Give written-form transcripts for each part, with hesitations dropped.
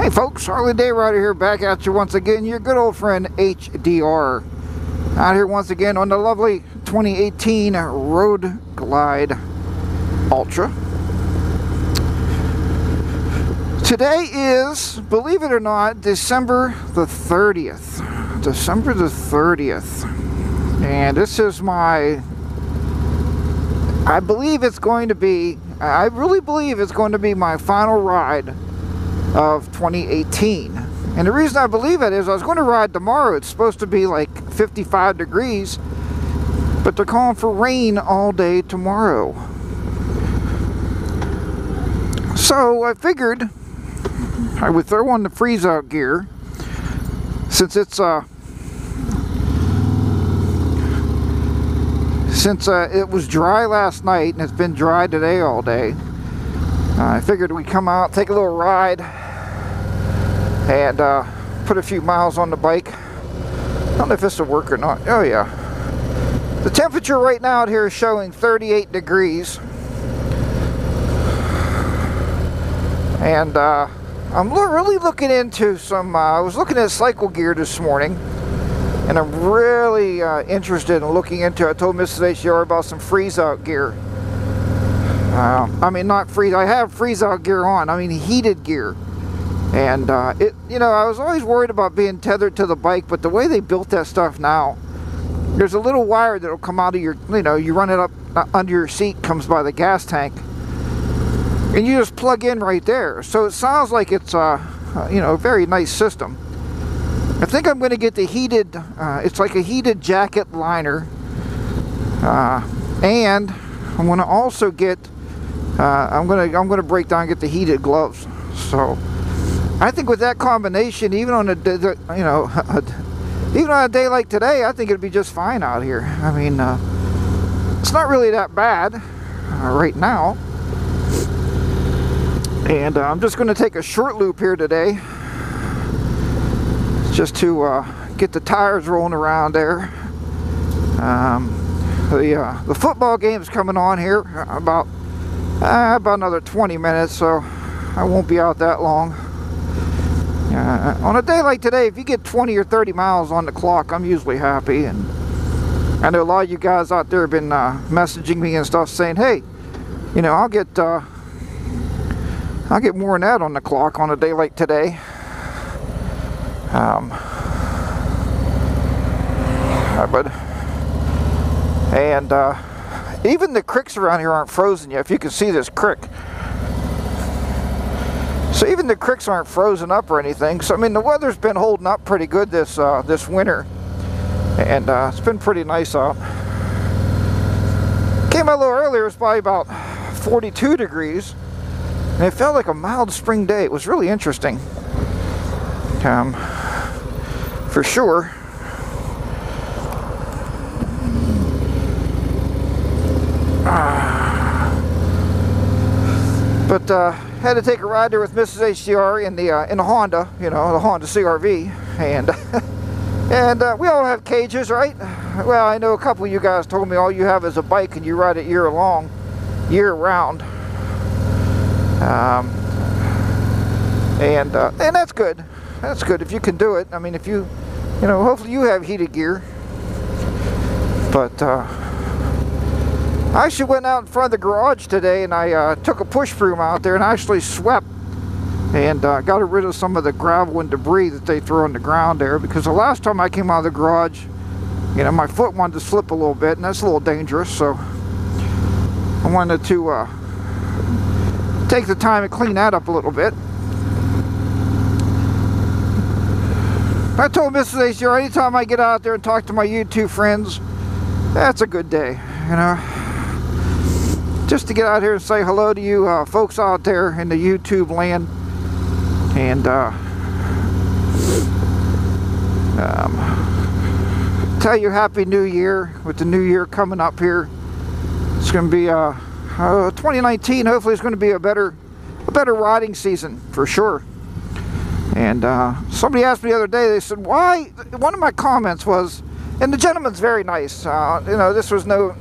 Hey folks, Harley Day Rider here, back at you once again, your good old friend HDR. Out here once again on the lovely 2018 Road Glide Ultra. Today is, believe it or not, December the 30th. December the 30th. And this is my, I really believe it's going to be my final ride of 2018. And the reason I believe it is I was going to ride tomorrow. It's supposed to be like 55 degrees, but they're calling for rain all day tomorrow. So I figured I would throw on the freeze out gear, since it's it was dry last night and it's been dry today all day. I figured we'd come out, take a little ride, and put a few miles on the bike. I don't know if this will work or not. Oh yeah. The temperature right now out here is showing 38 degrees. And I'm really looking into some, I was looking at cycle gear this morning, and I'm really interested in looking into, I told Mrs. HDR about some freeze out gear. I mean, not freeze, I have freeze out gear on, I mean heated gear. And you know, I was always worried about being tethered to the bike, but the way they built that stuff now, there's a little wire that'll come out of your, you know, you run it up under your seat, comes by the gas tank, and you just plug in right there. So it sounds like it's you know, a very nice system. I think I'm going to get the heated, it's like a heated jacket liner, and I'm going to also get I'm going to break down and get the heated gloves. So I think with that combination, even on a you know, even on a day like today, I think it'd be just fine out here. I mean, it's not really that bad right now. And I'm just going to take a short loop here today, just to get the tires rolling around there. The football game's coming on here about another 20 minutes, so I won't be out that long. On a day like today, if you get 20 or 30 miles on the clock, I'm usually happy. And I know a lot of you guys out there have been messaging me and stuff saying, hey, you know, I'll get more than that on the clock on a day like today. Even the creeks around here aren't frozen yet. If you can see this creek, so even the creeks aren't frozen up or anything. So I mean, the weather's been holding up pretty good this winter, and it's been pretty nice out. Came out a little earlier. It was probably about 42 degrees, and it felt like a mild spring day. It was really interesting, for sure. But had to take a ride there with Mrs. HDR in the Honda, you know, the Honda CRV, and and we all have cages, right? Well, I know a couple of you guys told me all you have is a bike and you ride it year round, and that's good. That's good if you can do it. I mean, if you know, hopefully you have heated gear. But I actually went out in front of the garage today, and I took a push broom out there and actually swept and got rid of some of the gravel and debris that they throw on the ground there, because the last time I came out of the garage, you know, my foot wanted to slip a little bit, and that's a little dangerous. So I wanted to take the time and clean that up a little bit. I told Mrs. HDR, anytime I get out there and talk to my YouTube friends, that's a good day, you know. Just to get out here and say hello to you folks out there in the YouTube land, and tell you Happy New Year with the new year coming up here. It's going to be 2019. Hopefully it's going to be a better riding season for sure. And somebody asked me the other day, they said, why, one of my comments was, and the gentleman's very nice, you know, this was not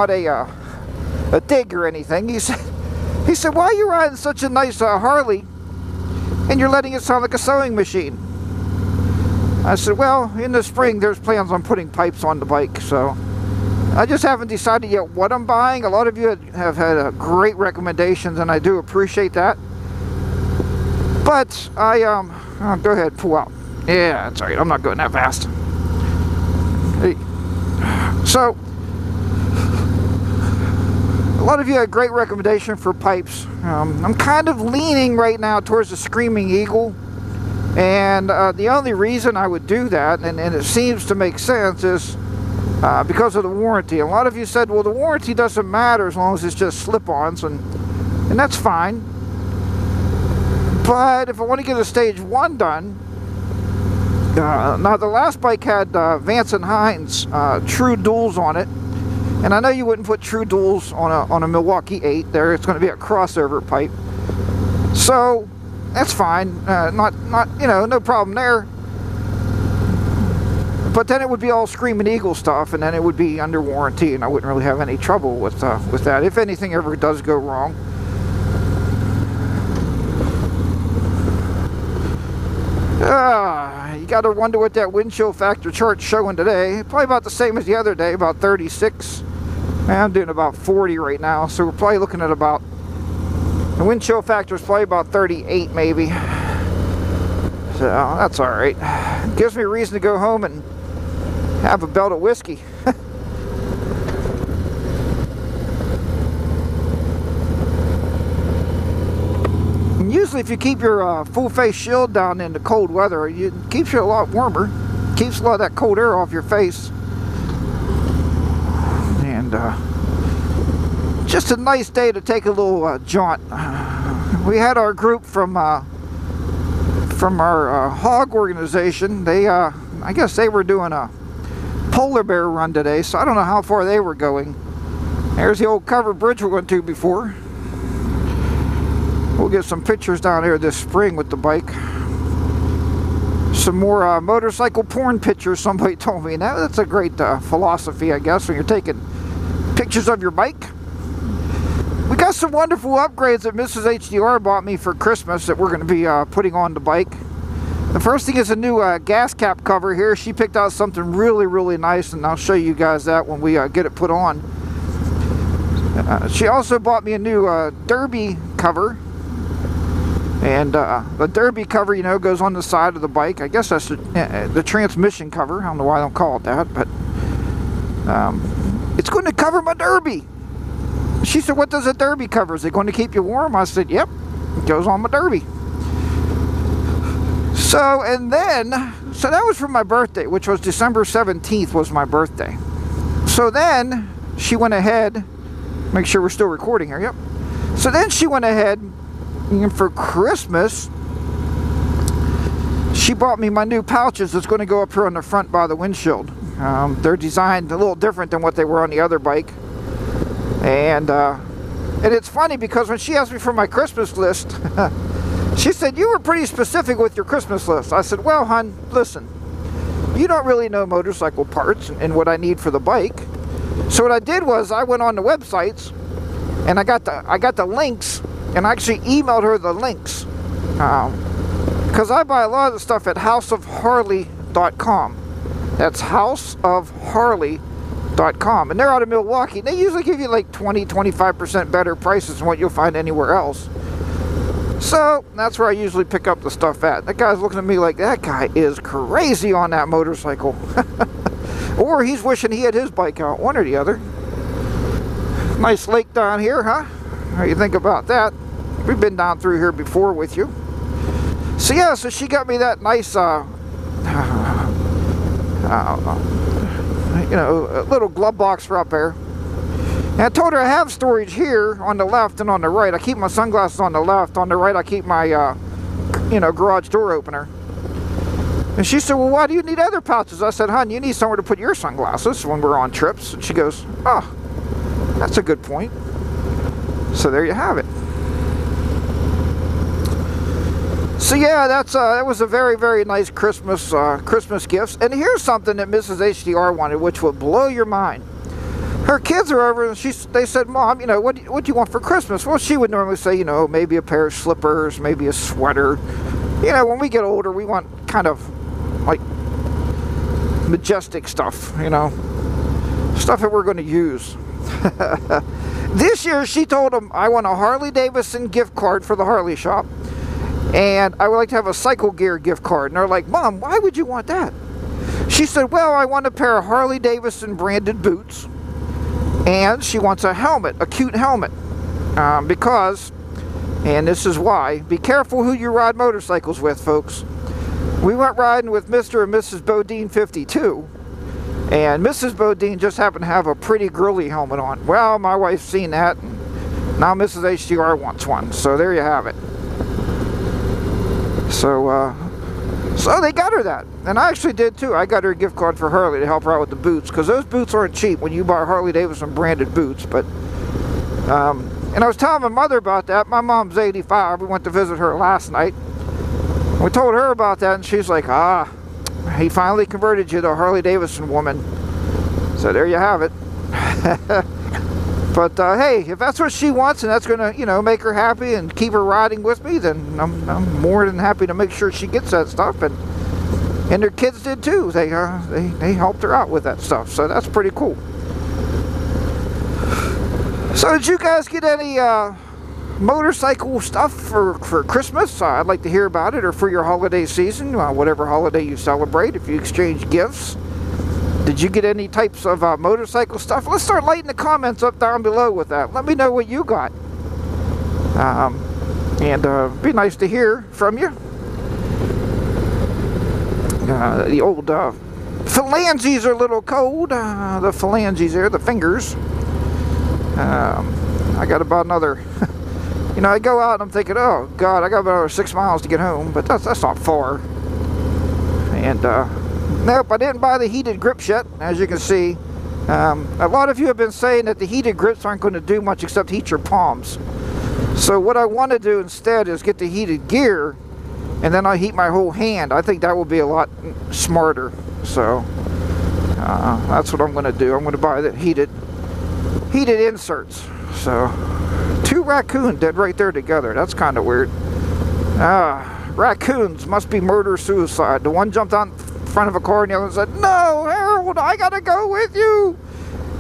a dig or anything. He said, why are you riding such a nice Harley and you're letting it sound like a sewing machine. I said, well, in the spring there's plans on putting pipes on the bike, so I just haven't decided yet what I'm buying. A lot of you have had great recommendations, and I do appreciate that. But oh, go ahead, pull out. Yeah, that's all right. I'm not going that fast. Hey. So, a lot of you had great recommendation for pipes. I'm kind of leaning right now towards the Screaming Eagle. And the only reason I would do that, and it seems to make sense, is because of the warranty. A lot of you said, well, the warranty doesn't matter as long as it's just slip-ons, and that's fine. But if I want to get a stage 1 done, now the last bike had Vance and Hines True Duals on it, and I know you wouldn't put True Duals on a Milwaukee 8 there. It's going to be a crossover pipe, so that's fine. Not you know, no problem there. But then it would be all Screaming Eagle stuff, and then it would be under warranty, and I wouldn't really have any trouble with that if anything ever does go wrong. You got to wonder what that wind chill factor chart's showing today. Probably about the same as the other day, about 36. And I'm doing about 40 right now, so we're probably looking at about, the wind chill factor is probably about 38 maybe. So that's all right. Gives me a reason to go home and have a belt of whiskey. Usually if you keep your full face shield down in the cold weather, it keeps you a lot warmer. Keeps a lot of that cold air off your face. And just a nice day to take a little jaunt. We had our group from our hog organization. They I guess they were doing a polar bear run today, so I don't know how far they were going. There's the old covered bridge we went to before. We'll get some pictures down there this spring with the bike. Some more motorcycle porn pictures, somebody told me. Now that's a great philosophy, I guess, when you're taking pictures of your bike. We got some wonderful upgrades that Mrs. HDR bought me for Christmas that we're going to be putting on the bike. The first thing is a new gas cap cover here. She picked out something really, really nice, and I'll show you guys that when we get it put on. She also bought me a new derby cover. And the derby cover, you know, goes on the side of the bike. I guess that's the transmission cover. I don't know why I don't call it that, but it's going to cover my derby. She said, what does a derby cover? Is it going to keep you warm? I said, yep, it goes on my derby. So, and then, so that was for my birthday, which was December 17th was my birthday. So then she went ahead, make sure we're still recording here, yep. So then she went ahead, and for Christmas, she bought me my new pouches that's going to go up here on the front by the windshield. They're designed a little different than what they were on the other bike. And it's funny because when she asked me for my Christmas list, she said, you were pretty specific with your Christmas list. I said, well, hon, listen, you don't really know motorcycle parts and what I need for the bike. So what I did was I went on the websites and I got the links, and I actually emailed her the links. Because I buy a lot of the stuff at houseofharley.com. That's houseofharley.com. And they're out of Milwaukee. They usually give you like 20-25% better prices than what you'll find anywhere else. So that's where I usually pick up the stuff at. That guy's looking at me like, that guy is crazy on that motorcycle. Or he's wishing he had his bike out, one or the other. Nice lake down here, huh? What do you think about that? We've been down through here before with you. So yeah, so she got me that nice, you know, little glove box for up there. And I told her I have storage here on the left and on the right. I keep my sunglasses on the left. On the right, I keep my, you know, garage door opener. And she said, well, why do you need other pouches? I said, hon, you need somewhere to put your sunglasses when we're on trips. And she goes, oh, that's a good point. So there you have it. So yeah, that was a very, very nice Christmas gifts. And here's something that Mrs. HDR wanted, which will blow your mind. her kids are over, and they said, Mom, you know, what do you want for Christmas? Well, she would normally say, you know, maybe a pair of slippers, maybe a sweater. You know, when we get older, we want kind of like majestic stuff, you know, stuff that we're going to use. This year, she told them, I want a Harley Davidson gift card for the Harley shop, and I would like to have a Cycle Gear gift card. And they're like, Mom, why would you want that? She said, well, I want a pair of Harley Davidson branded boots, and she wants a helmet, a cute helmet, because, and this is why, be careful who you ride motorcycles with, folks. We went riding with Mr. and Mrs. Bodine 52, and Mrs. Bodine just happened to have a pretty girly helmet on. Well, my wife's seen that, and now Mrs. HDR wants one, so there you have it. So they got her that, and I actually did too. I got her a gift card for Harley to help her out with the boots, because those boots aren't cheap when you buy Harley Davidson branded boots. But and I was telling my mother about that. My mom's 85. We went to visit her last night. We told her about that, and she's like, ah, he finally converted you to a Harley Davidson woman. So there you have it. But hey, if that's what she wants and that's gonna, you know, make her happy and keep her riding with me, then I'm more than happy to make sure she gets that stuff. And their kids did too. They helped her out with that stuff. So that's pretty cool. So did you guys get any motorcycle stuff for Christmas? I'd like to hear about it, or for your holiday season, whatever holiday you celebrate. If you exchange gifts. Did you get any types of motorcycle stuff? Let's start lighting the comments up down below with that. Let me know what you got. And be nice to hear from you. The old phalanges are a little cold. The phalanges there, the fingers. I got about another... you know, I go out and I'm thinking, oh, God, I got about another 6 miles to get home. But that's not far. And... nope, I didn't buy the heated grips yet, as you can see. A lot of you have been saying that the heated grips aren't going to do much except heat your palms. So what I want to do instead is get the heated gear, and then I'll heat my whole hand. I think that will be a lot smarter. So that's what I'm going to do. I'm going to buy the heated inserts. So 2 raccoons dead right there together. That's kind of weird. Raccoons must be murder-suicide. The one jumped on front of a car and the other one said, no, Harold, I gotta go with you.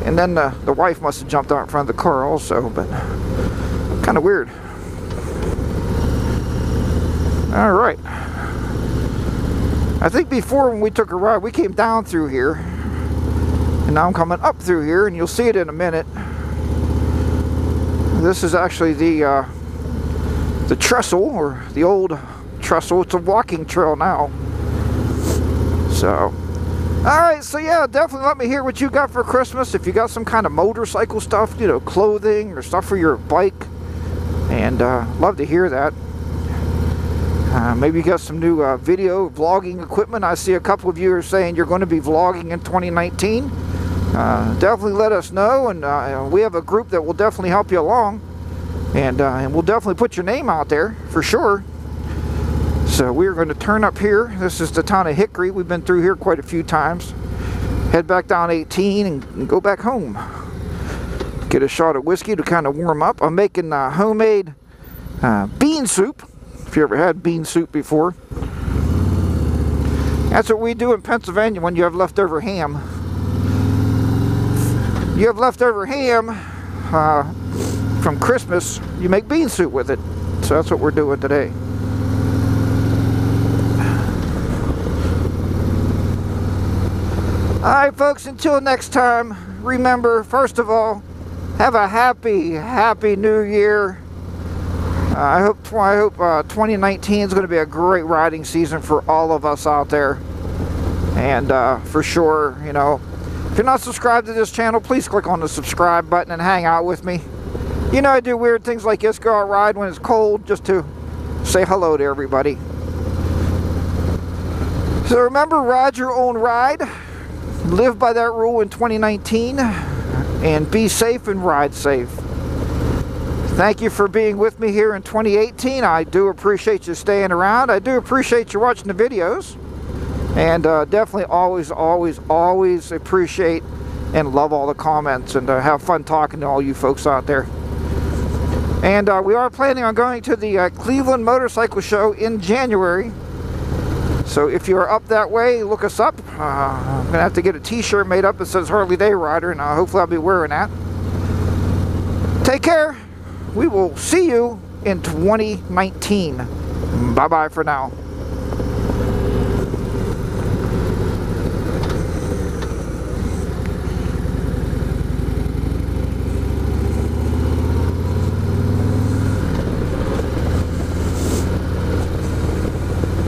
And then the wife must have jumped out in front of the car also, but kind of weird. All right. I think before, when we took a ride, we came down through here, and now I'm coming up through here, and you'll see it in a minute. This is actually the trestle, or the old trestle. It's a walking trail now. So, alright, so yeah, definitely let me hear what you got for Christmas. If you got some kind of motorcycle stuff, you know, clothing or stuff for your bike. And love to hear that. Maybe you got some new video vlogging equipment. I see a couple of you are saying you're going to be vlogging in 2019. Definitely let us know, and we have a group that will definitely help you along. And we'll definitely put your name out there, for sure. So we're going to turn up here. This is the town of Hickory. We've been through here quite a few times. Head back down 18 and go back home. Get a shot of whiskey to kind of warm up. I'm making homemade bean soup. If you ever had bean soup before. That's what we do in Pennsylvania when you have leftover ham. You have leftover ham from Christmas, you make bean soup with it. So that's what we're doing today. Alright folks, until next time, remember, first of all, have a happy new year. I hope 2019 is going to be a great riding season for all of us out there. And for sure, you know, if you're not subscribed to this channel, please click on the subscribe button and hang out with me. You know, I do weird things like this, go out ride when it's cold, just to say hello to everybody. So remember, ride your own ride. Live by that rule in 2019, and be safe and ride safe. Thank you for being with me here in 2018. I do appreciate you staying around. I do appreciate you watching the videos, and definitely always appreciate and love all the comments, and have fun talking to all you folks out there. And we are planning on going to the Cleveland Motorcycle Show in January. So if you're up that way, look us up. I'm going to have to get a t-shirt made up that says Harley Day Rider, and hopefully I'll be wearing that. Take care. We will see you in 2019. Bye-bye for now.